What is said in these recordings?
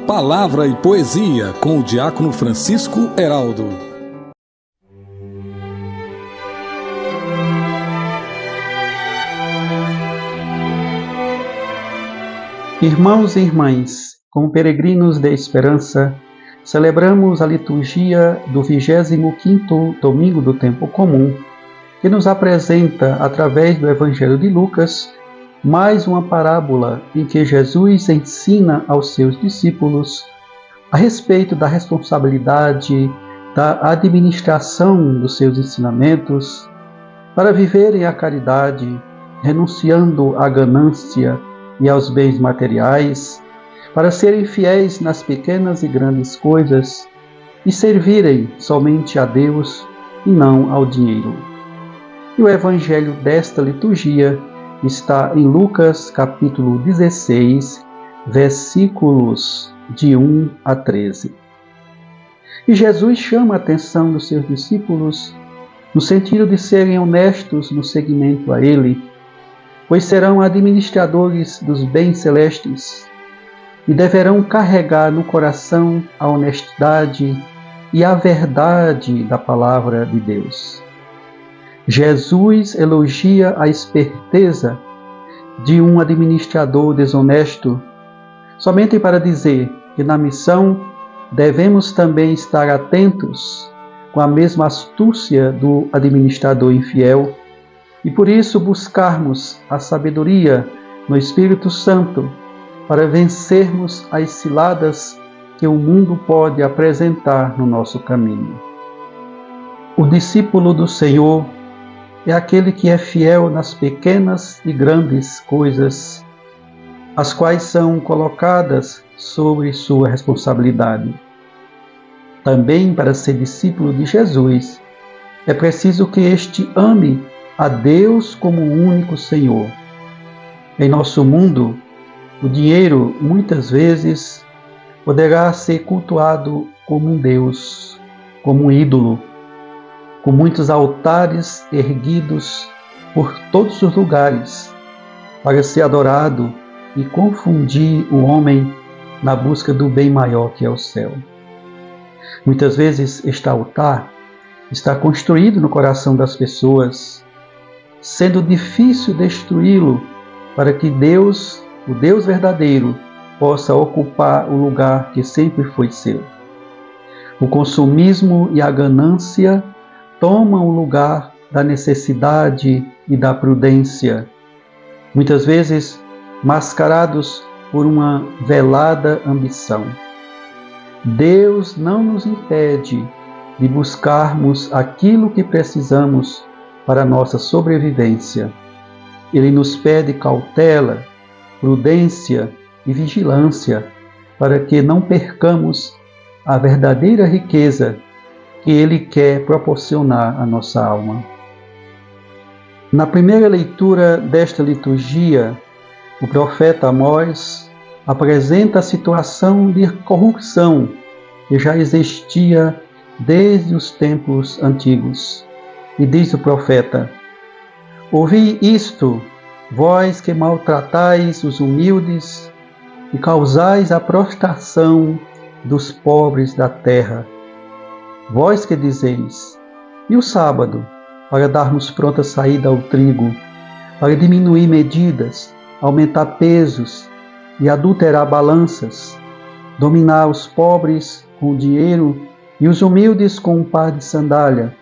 Palavra e Poesia, com o diácono Francisco Heraldo. Irmãos e irmãs, como peregrinos de esperança, celebramos a liturgia do 25º domingo do tempo comum, que nos apresenta, através do Evangelho de Lucas, mais uma parábola em que Jesus ensina aos seus discípulos a respeito da responsabilidade da administração dos seus ensinamentos para viverem a caridade, renunciando à ganância e aos bens materiais, para serem fiéis nas pequenas e grandes coisas e servirem somente a Deus e não ao dinheiro. E o evangelho desta liturgia está em Lucas capítulo 16, versículos de 1 a 13. E Jesus chama a atenção dos seus discípulos no sentido de serem honestos no seguimento a Ele, pois serão administradores dos bens celestes e deverão carregar no coração a honestidade e a verdade da palavra de Deus. Jesus elogia a esperteza de um administrador desonesto, somente para dizer que na missão devemos também estar atentos com a mesma astúcia do administrador infiel e por isso buscarmos a sabedoria no Espírito Santo para vencermos as ciladas que o mundo pode apresentar no nosso caminho. O discípulo do Senhor é aquele que é fiel nas pequenas e grandes coisas, as quais são colocadas sobre sua responsabilidade. Também, para ser discípulo de Jesus, é preciso que este ame a Deus como o único Senhor. Em nosso mundo, o dinheiro, muitas vezes, poderá ser cultuado como um Deus, como um ídolo, com muitos altares erguidos por todos os lugares, para ser adorado e confundir o homem na busca do bem maior que é o céu. Muitas vezes este altar está construído no coração das pessoas, sendo difícil destruí-lo para que Deus, o Deus verdadeiro, possa ocupar o lugar que sempre foi seu. O consumismo e a ganância tomam o lugar da necessidade e da prudência, muitas vezes mascarados por uma velada ambição. Deus não nos impede de buscarmos aquilo que precisamos para a nossa sobrevivência. Ele nos pede cautela, prudência e vigilância para que não percamos a verdadeira riqueza que Ele quer proporcionar à nossa alma. Na primeira leitura desta liturgia, o profeta Amós apresenta a situação de corrupção que já existia desde os tempos antigos. E diz o profeta: ouvi isto, vós que maltratais os humildes e causais a prostração dos pobres da terra. Vós que dizeis: e o sábado, para darmos pronta saída ao trigo, para diminuir medidas, aumentar pesos e adulterar balanças, dominar os pobres com o dinheiro e os humildes com um par de sandália,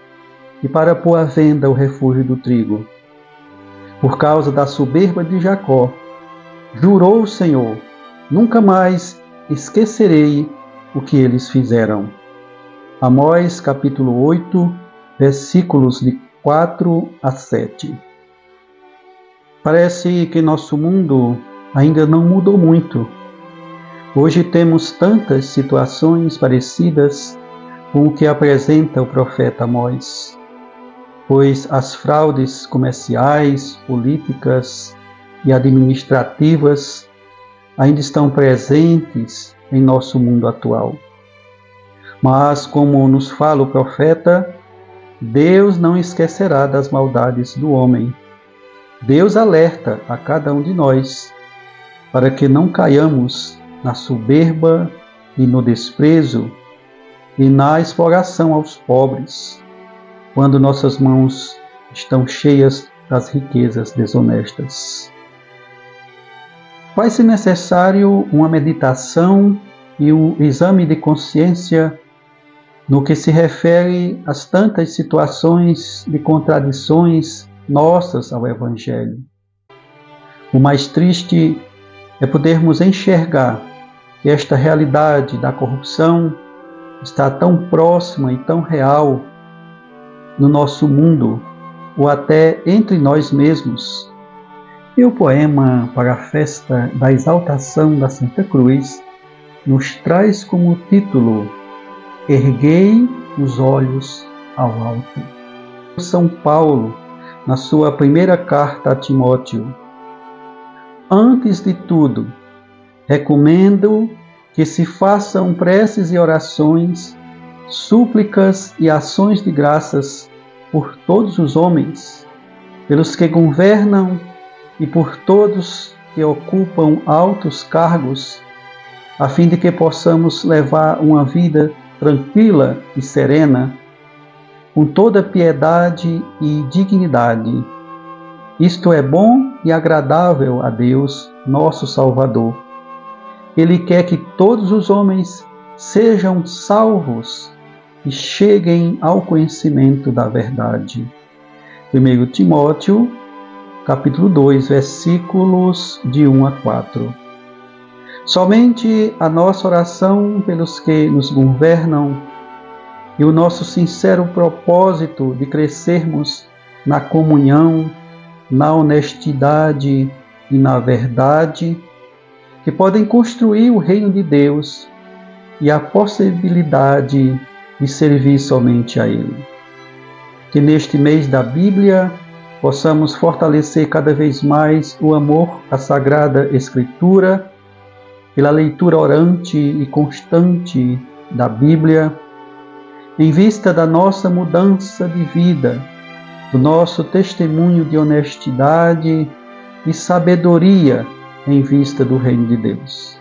e para pôr à venda o refúgio do trigo. Por causa da soberba de Jacó, jurou o Senhor: nunca mais esquecerei o que eles fizeram. Amós capítulo 8, versículos de 4 a 7. Parece que nosso mundo ainda não mudou muito. Hoje temos tantas situações parecidas com o que apresenta o profeta Amós, pois as fraudes comerciais, políticas e administrativas ainda estão presentes em nosso mundo atual. Mas, como nos fala o profeta, Deus não esquecerá das maldades do homem. Deus alerta a cada um de nós para que não caiamos na soberba e no desprezo e na exploração aos pobres, quando nossas mãos estão cheias das riquezas desonestas. Faz-se necessário uma meditação e um exame de consciência no que se refere às tantas situações de contradições nossas ao Evangelho. O mais triste é podermos enxergar que esta realidade da corrupção está tão próxima e tão real no nosso mundo, ou até entre nós mesmos. E o poema para a festa da exaltação da Santa Cruz nos traz como título Erguei os olhos ao alto. São Paulo, na sua primeira carta a Timóteo: antes de tudo, recomendo que se façam preces e orações, súplicas e ações de graças por todos os homens, pelos que governam e por todos que ocupam altos cargos, a fim de que possamos levar uma vida tranquila e serena, com toda piedade e dignidade. Isto é bom e agradável a Deus, nosso Salvador. Ele quer que todos os homens sejam salvos e cheguem ao conhecimento da verdade. 1 Timóteo, capítulo 2, versículos de 1 a 4. Somente a nossa oração pelos que nos governam e o nosso sincero propósito de crescermos na comunhão, na honestidade e na verdade, que podem construir o reino de Deus e a possibilidade de servir somente a Ele. Que neste mês da Bíblia possamos fortalecer cada vez mais o amor à Sagrada Escritura, pela leitura orante e constante da Bíblia, em vista da nossa mudança de vida, do nosso testemunho de honestidade e sabedoria em vista do Reino de Deus.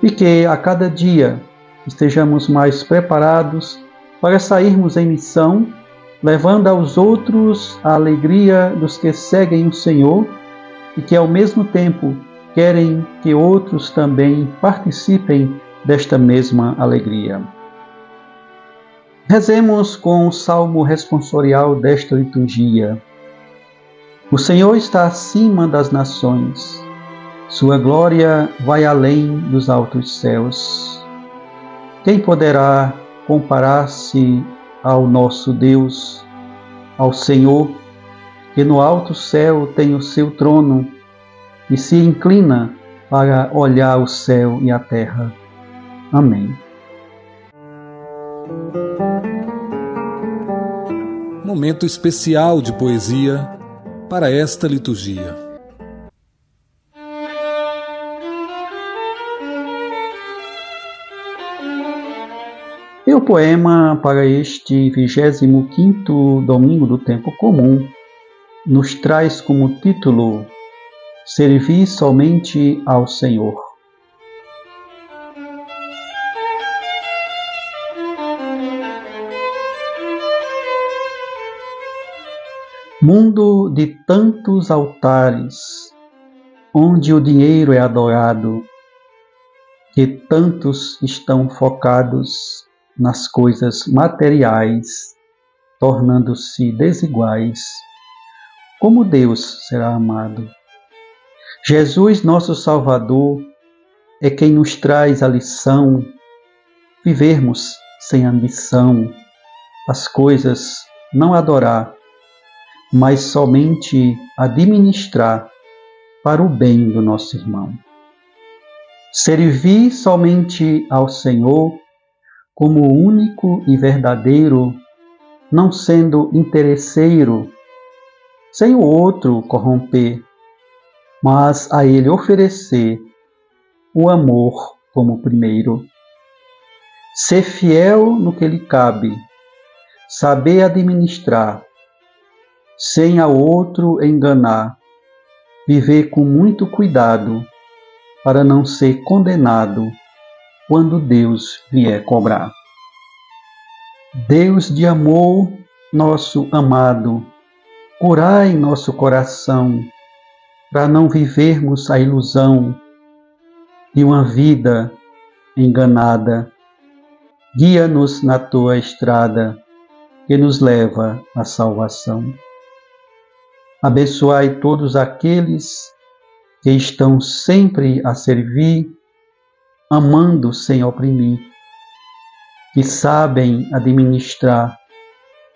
E que a cada dia estejamos mais preparados para sairmos em missão, levando aos outros a alegria dos que seguem o Senhor e que ao mesmo tempo querem que outros também participem desta mesma alegria. Rezemos com o salmo responsorial desta liturgia. O Senhor está acima das nações, sua glória vai além dos altos céus. Quem poderá comparar-se ao nosso Deus, ao Senhor, que no alto céu tem o seu trono e se inclina para olhar o céu e a terra. Amém. Momento especial de poesia para esta liturgia. E o poema para este 25º domingo do tempo comum nos traz como título Servir somente ao Senhor. Mundo de tantos altares, onde o dinheiro é adorado, que tantos estão focados nas coisas materiais, tornando-se desiguais, como Deus será amado? Jesus, nosso Salvador, é quem nos traz a lição, vivermos sem ambição, as coisas não adorar, mas somente administrar para o bem do nosso irmão. Servir somente ao Senhor como único e verdadeiro, não sendo interesseiro, sem o outro corromper, mas a Ele oferecer o amor como primeiro. Ser fiel no que lhe cabe, saber administrar, sem ao outro enganar, viver com muito cuidado, para não ser condenado quando Deus vier cobrar. Deus de amor, nosso amado, curai nosso coração, para não vivermos a ilusão de uma vida enganada. Guia-nos na tua estrada, que nos leva à salvação. Abençoai todos aqueles que estão sempre a servir, amando sem oprimir, que sabem administrar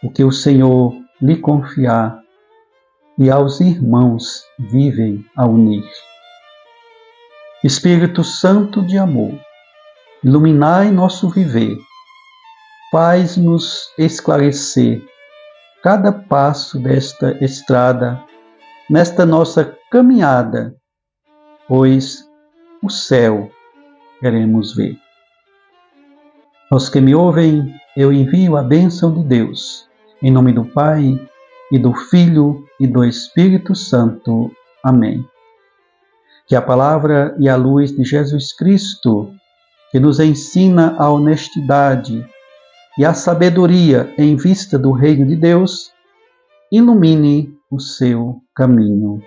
o que o Senhor lhe confiar e aos irmãos vivem a unir. Espírito Santo de amor, iluminai nosso viver, faz-nos esclarecer cada passo desta estrada, nesta nossa caminhada, pois o céu queremos ver. Aos que me ouvem, eu envio a bênção de Deus, em nome do Pai, e do Filho, e do Espírito Santo. Amém. Que a palavra e a luz de Jesus Cristo, que nos ensina a honestidade e a sabedoria em vista do reino de Deus, ilumine o seu caminho.